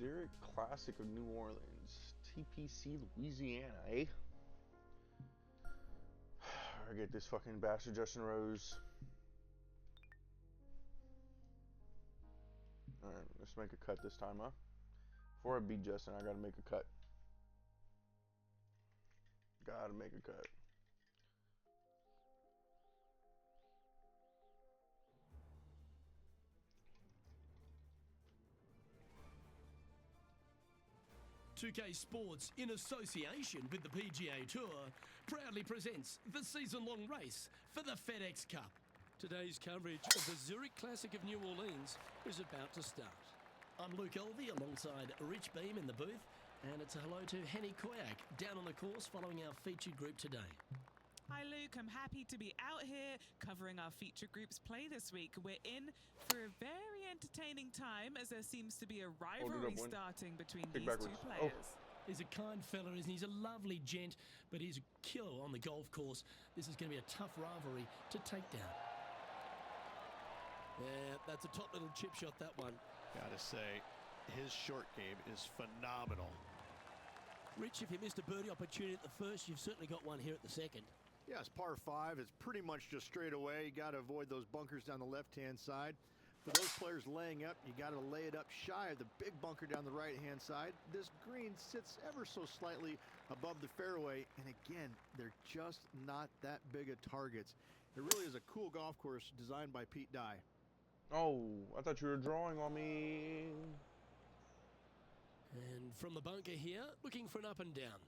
Zurich Classic of New Orleans, TPC Louisiana, eh? I get this fucking bastard Justin Rose. Alright, let's make a cut this time, huh? Before I beat Justin, I gotta make a cut. Gotta make a cut. .2K Sports, in association with the PGA Tour, proudly presents the season-long race for the FedEx Cup. Today's coverage of the Zurich Classic of New Orleans is about to start. I'm Luke Elvey alongside Rich Beam in the booth, and it's a hello to Henny Koyak down on the course following our featured group today. Hi Luke, I'm happy to be out here covering our feature group's play this week. We're in for a very entertaining time as there seems to be a rivalry starting between these two players. Oh. He's a kind fella, isn't he? He's a lovely gent, but he's a killer on the golf course. This is going to be a tough rivalry to take down. Yeah, that's a top little chip shot, that one. Gotta say, his short game is phenomenal. Rich, if you missed a birdie opportunity at the first, you've certainly got one here at the second. Yeah, it's par 5. It's pretty much just straight away. You got to avoid those bunkers down the left-hand side. For those players laying up, you got to lay it up shy of the big bunker down the right-hand side. This green sits ever so slightly above the fairway, and again, they're just not that big of targets. It really is a cool golf course designed by Pete Dye. Oh, I thought you were drawing on me. And from the bunker here, looking for an up and down.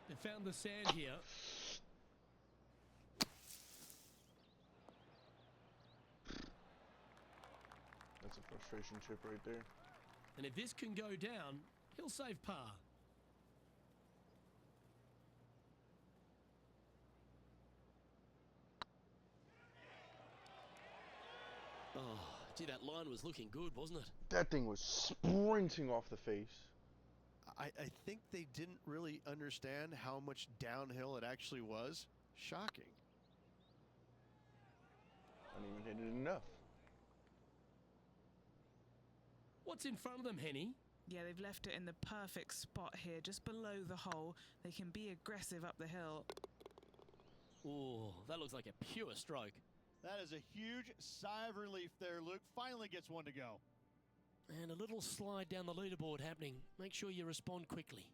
They found the sand here. That's a frustration chip right there. And if this can go down, he'll save par. Oh, gee, that line was looking good, wasn't it? That thing was sprinting off the face. I think they didn't really understand how much downhill it actually was. Shocking. I didn't even hit it enough. What's in front of them, Henny? Yeah, they've left it in the perfect spot here, just below the hole. They can be aggressive up the hill. Oh, that looks like a pure stroke. That is a huge sigh of relief there, Luke. Finally gets one to go. And a little slide down the leaderboard happening. Make sure you respond quickly.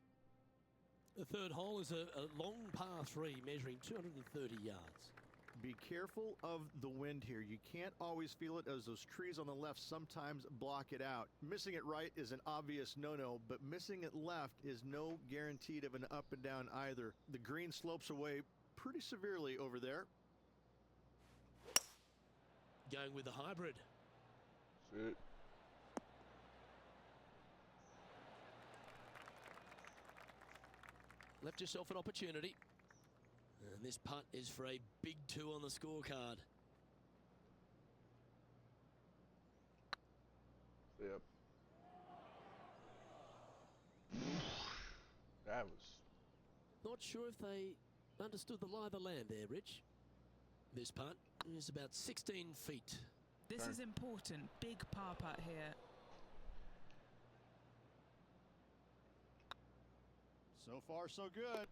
The third hole is a long par 3 measuring 230 yards. Be careful of the wind here. You can't always feel it as those trees on the left sometimes block it out. Missing it right is an obvious no-no, but missing it left is no guaranteed of an up and down either. The green slopes away pretty severely over there. Going with the hybrid. That's it. Left yourself an opportunity. And this putt is for a big 2 on the scorecard. Yep. That was... Not sure if they understood the lie of the land there, Rich. This putt is about 16 feet. This is important. Big par putt here. So far, so good.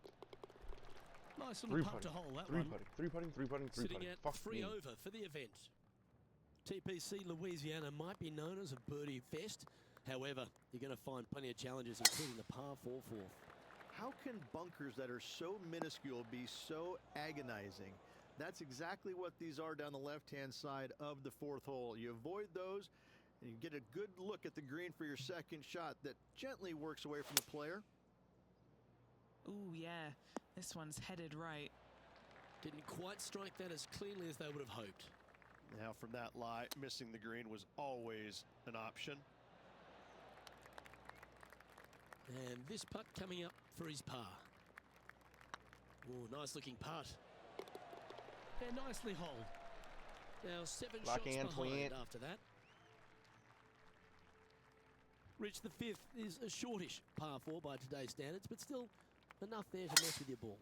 Nice little putt to hole, that one. Three putting. Sitting at 3 over for the event. TPC Louisiana might be known as a birdie fest. However, you're going to find plenty of challenges, including the par 4 fourth. How can bunkers that are so minuscule be so agonizing? That's exactly what these are down the left-hand side of the 4th hole. You avoid those, and you get a good look at the green for your second shot that gently works away from the player. Ooh, yeah. This one's headed right. Didn't quite strike that as cleanly as they would have hoped. Now from that lie, missing the green was always an option. And this putt coming up for his par. Oh, nice looking putt. And nicely holed. Now 7 shots behind after that. Rich, the 5th is a shortish par 4 by today's standards, but still enough there to mess with your ball.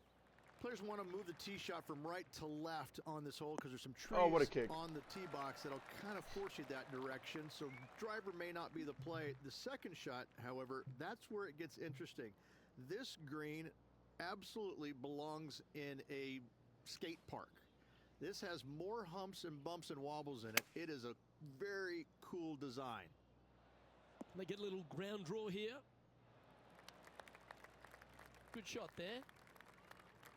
Players want to move the tee shot from right to left on this hole because there's some trees what a kick. on the tee box that'll kind of force you that direction, so driver may not be the play. The second shot, however, that's where it gets interesting. This green absolutely belongs in a skate park. This has more humps and bumps and wobbles in it. It is a very cool design. They get a little ground draw here. Good shot there.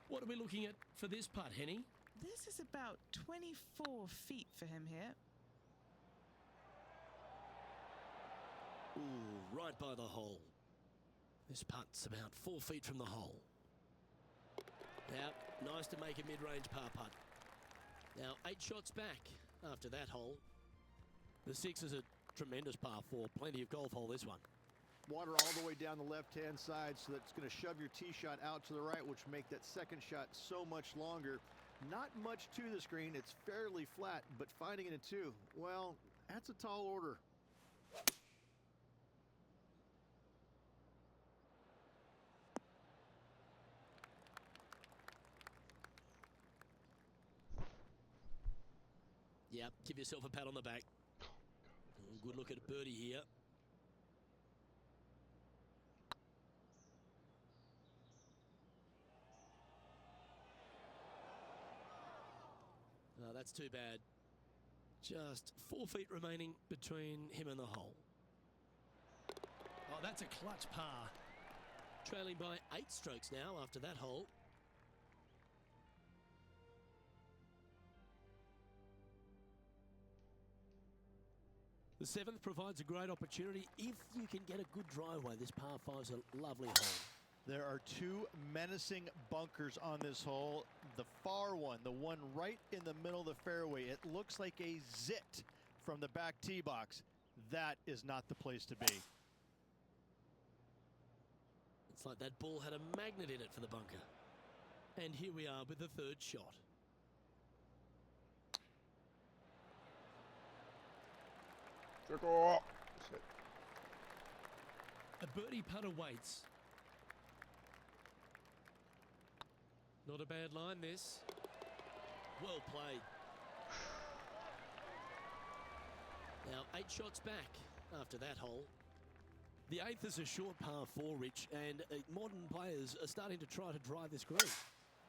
What are we looking at for this putt, Henny? This is about 24 feet for him here. Ooh, right by the hole. This putt's about 4 feet from the hole. Now, nice to make a mid-range par putt. Now, 8 shots back after that hole. The 6 is a tremendous par 4. Plenty of golf hole, this one. Water all the way down the left-hand side, so that's going to shove your tee shot out to the right, which make that second shot so much longer. Not much to the screen. It's fairly flat, but finding it in 2, well, that's a tall order. Yep, give yourself a pat on the back. Good look at a birdie here. Oh, that's too bad. Just 4 feet remaining between him and the hole. Oh, that's a clutch par. Trailing by 8 strokes now after that hole. The 7th provides a great opportunity if you can get a good driveway. This par 5 is a lovely hole. There are 2 menacing bunkers on this hole. The far one, the one right in the middle of the fairway, it looks like a zit from the back tee box. That is not the place to be. It's like that ball had a magnet in it for the bunker. And here we are with the 3rd shot. Circle. A birdie putt awaits. Not a bad line, this. Well played. Now 8 shots back after that hole. The 8th is a short par 4, Rich, and modern players are starting to try to drive this green.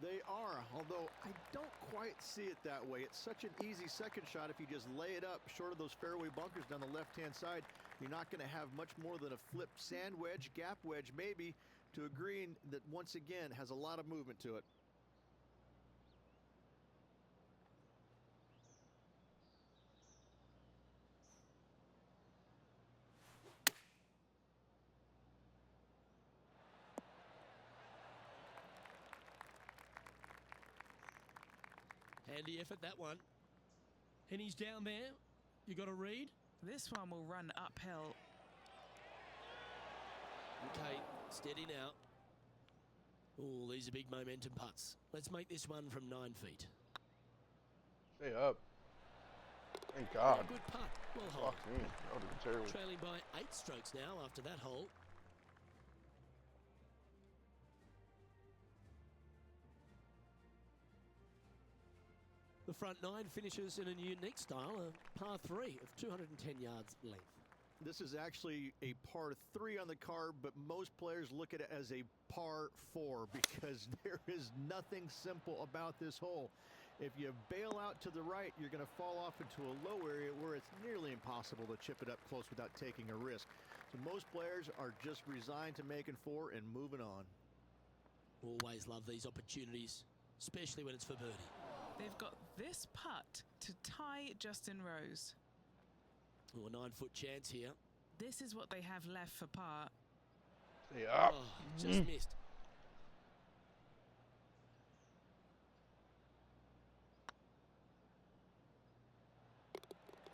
They are, although I don't quite see it that way. It's such an easy second shot. If you just lay it up short of those fairway bunkers down the left-hand side, you're not going to have much more than a flipped sand wedge, gap wedge maybe, to a green that once again has a lot of movement to it. Handy effort, that one. And he's down there. You got to read. This one will run uphill. Okay, steady now. Oh, these are big momentum putts. Let's make this one from 9 feet. Stay up. Thank God. Yeah, good putt. Well hole. Fuck me. That would have been terrible. Trailing by 8 strokes now after that hole. The front 9 finishes in a unique style, a par 3 of 210 yards length. This is actually a par 3 on the card, but most players look at it as a par 4 because there is nothing simple about this hole. If you bail out to the right, you're going to fall off into a low area where it's nearly impossible to chip it up close without taking a risk. So most players are just resigned to making 4 and moving on. Always love these opportunities, especially when it's for birdie. They've got this putt to tie Justin Rose. Oh, a 9-foot chance here. This is what they have left for par. Stay up. Oh, just missed.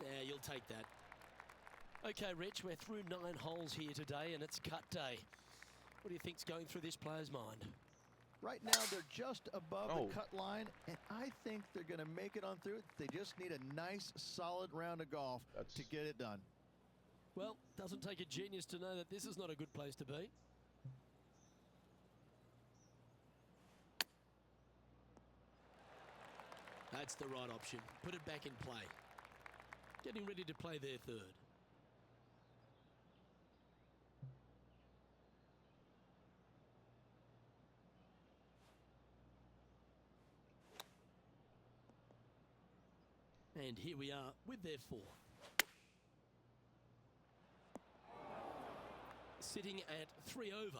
Yeah, you'll take that. Okay, Rich, we're through 9 holes here today, and it's cut day. What do you think's going through this player's mind? Right now, they're just above the cut line, and I think they're going to make it on through it. They just need a nice, solid round of golf to get it done. Well, doesn't take a genius to know that this is not a good place to be. That's the right option. Put it back in play. Getting ready to play their third. And here we are with their fourth. Sitting at 3 over.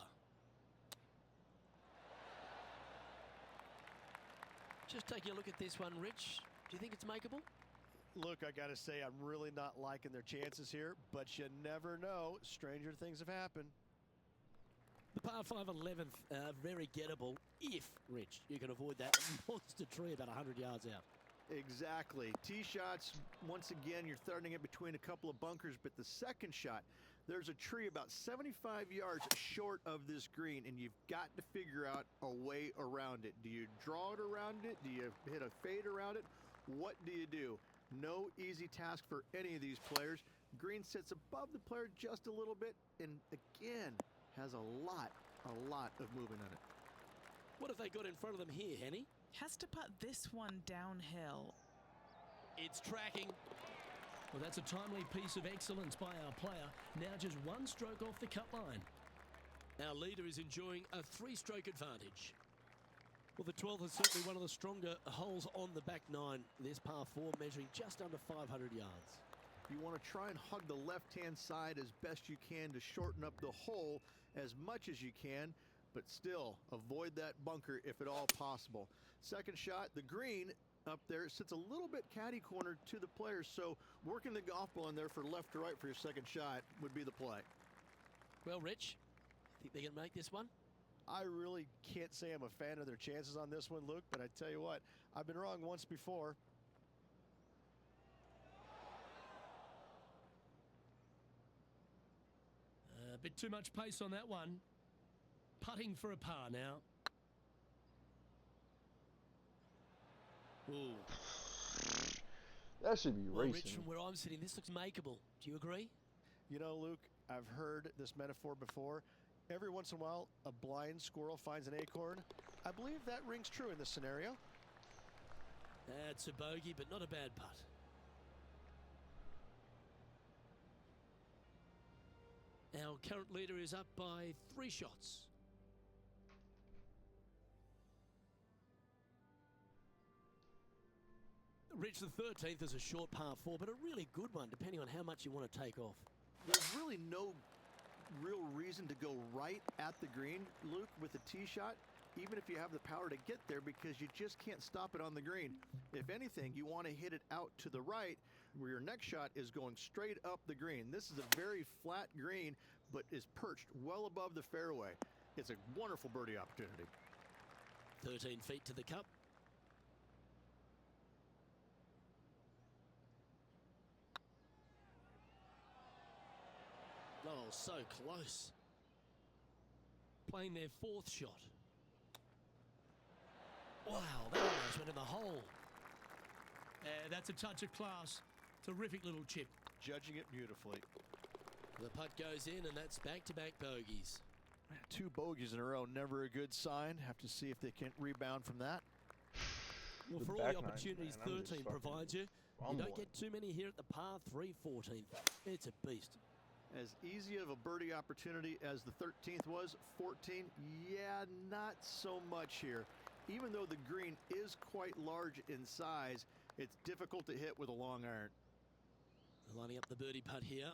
Just taking a look at this one, Rich. Do you think it's makeable? Look, I got to say, I'm really not liking their chances here, but you never know. Stranger things have happened. The par 5 11th, very gettable if, Rich, you can avoid that monster tree about 100 yards out. Exactly. Tee shots, once again, you're starting it between a couple of bunkers, but the second shot, there's a tree about 75 yards short of this green, and you've got to figure out a way around it. Do you draw it around it? Do you hit a fade around it? What do you do? No easy task for any of these players. Green sits above the player just a little bit, and again, has a lot of movement on it. What have they got in front of them here, Henny? Has to put this one downhill. It's tracking. Well, that's a timely piece of excellence by our player. Now just one stroke off the cut line. Our leader is enjoying a 3-stroke advantage. Well, the 12th is certainly one of the stronger holes on the back nine. This par 4 measuring just under 500 yards. You want to try and hug the left-hand side as best you can to shorten up the hole as much as you can, but still avoid that bunker if at all possible. Second shot, the green up there sits a little bit caddy cornered to the players, so working the golf ball in there for left to right for your second shot would be the play. Well, Rich, think they can make this one? I really can't say I'm a fan of their chances on this one, Luke, but I tell you what, I've been wrong once before. A bit too much pace on that one. Putting for a par now. Ooh. That should be Well, racing. Rich, from where I'm sitting, this looks makeable. Do you agree? You know, Luke, I've heard this metaphor before. Every once in a while, a blind squirrel finds an acorn. I believe that rings true in this scenario. That's a bogey, but not a bad putt. Our current leader is up by 3 shots. Rich, the 13th is a short par 4, but a really good one, depending on how much you want to take off. There's really no real reason to go right at the green, Luke, with the tee shot, even if you have the power to get there, because you just can't stop it on the green. If anything, you want to hit it out to the right, where your next shot is going straight up the green. This is a very flat green, but is perched well above the fairway. It's a wonderful birdie opportunity. 13 feet to the cup. Oh, so close. Playing their 4th shot. Wow, that almost went in the hole. That's a touch of class. Terrific little chip. Judging it beautifully. The putt goes in, and that's back-to-back bogeys. 2 bogeys in a row, never a good sign. Have to see if they can rebound from that. Well, The for all back the nine, opportunities man, I'm just 13 fucking provides you, you fumbling. don't get too many here at the par 3 14th. It's a beast. As easy of a birdie opportunity as the 13th was, 14, yeah, not so much here. Even though the green is quite large in size, it's difficult to hit with a long iron. Lining up the birdie putt here.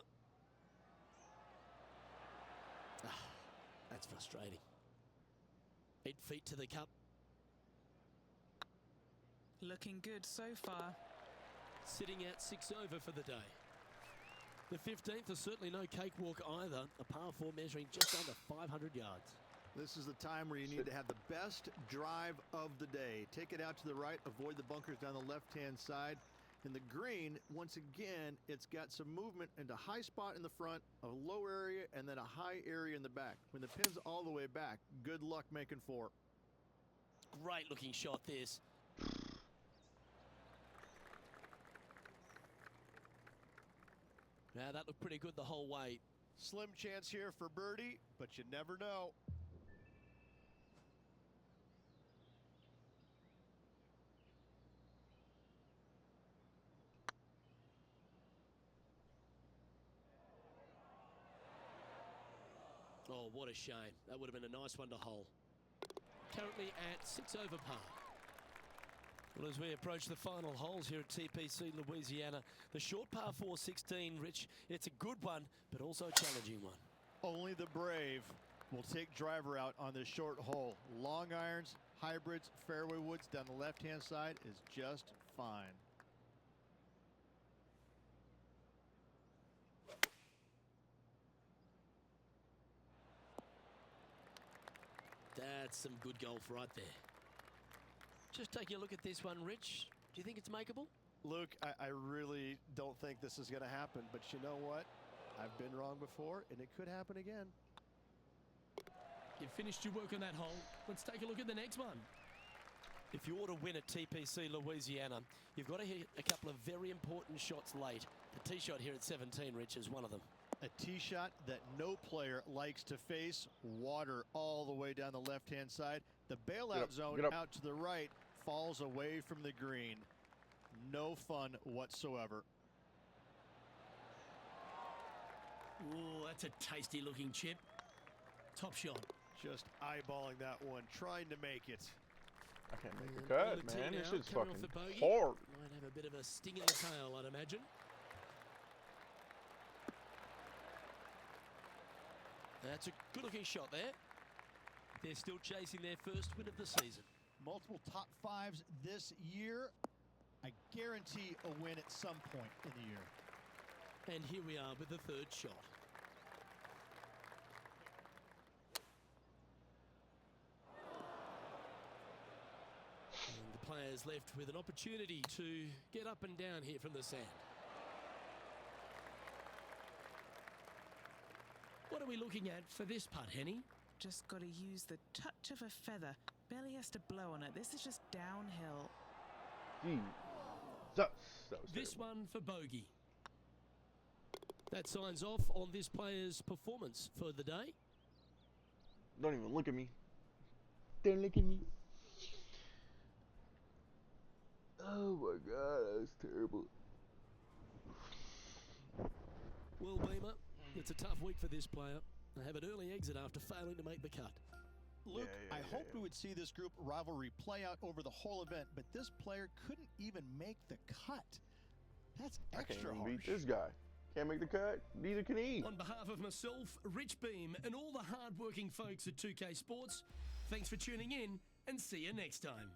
That's frustrating. 8 feet to the cup. Looking good so far. Sitting at 6 over for the day. The 15th is certainly no cakewalk either. A par 4 measuring just under 500 yards. This is the time where you need to have the best drive of the day. Take it out to the right, avoid the bunkers down the left-hand side. In the green, once again, it's got some movement into high spot in the front, a low area, and then a high area in the back. When the pin's all the way back, good luck making 4. Great looking shot this. Now that looked pretty good the whole way. Slim chance here for birdie, but you never know. Oh, what a shame. That would have been a nice one to hole. Currently at 6 over par. Well, as we approach the final holes here at TPC Louisiana, the short par 4 16, Rich, it's a good one, but also a challenging one. Only the brave will take driver out on this short hole. Long irons, hybrids, fairway woods down the left-hand side is just fine. That's some good golf right there. Just taking a look at this one, Rich. Do you think it's makeable? Luke, I really don't think this is going to happen, but you know what? I've been wrong before, and it could happen again. You've finished your work on that hole. Let's take a look at the next one. If you want to win at TPC Louisiana, you've got to hit a couple of very important shots late. The tee shot here at 17, Rich, is one of them. A tee shot that no player likes to face. Water all the way down the left-hand side. The bailout zone out to the right falls away from the green. No fun whatsoever. Oh, that's a tasty looking chip. Top shot. Just eyeballing that one, trying to make it. I can't make the cut, man. This shit's fucking hard. Might have a bit of a sting in the tail, I'd imagine. That's a good-looking shot there. They're still chasing their first win of the season. Multiple top fives this year. I guarantee a win at some point in the year. And here we are with the third shot. And the players left with an opportunity to get up and down here from the sand. What are we looking at for this putt, Henny? Just got to use the touch of a feather. Barely has to blow on it. This is just downhill. This one for bogey. That signs off on this player's performance for the day. Don't even look at me. Don't look at me. Oh my God, that was terrible. Well, Beamer, it's a tough week for this player. They have an early exit after failing to make the cut. Luke, I hoped we would see this group rivalry play out over the whole event, but this player couldn't even make the cut. That's extra harsh. Beat this guy. Can't make the cut. Neither can he. On behalf of myself, Rich Beam, and all the hard-working folks at 2K Sports, thanks for tuning in, and see you next time.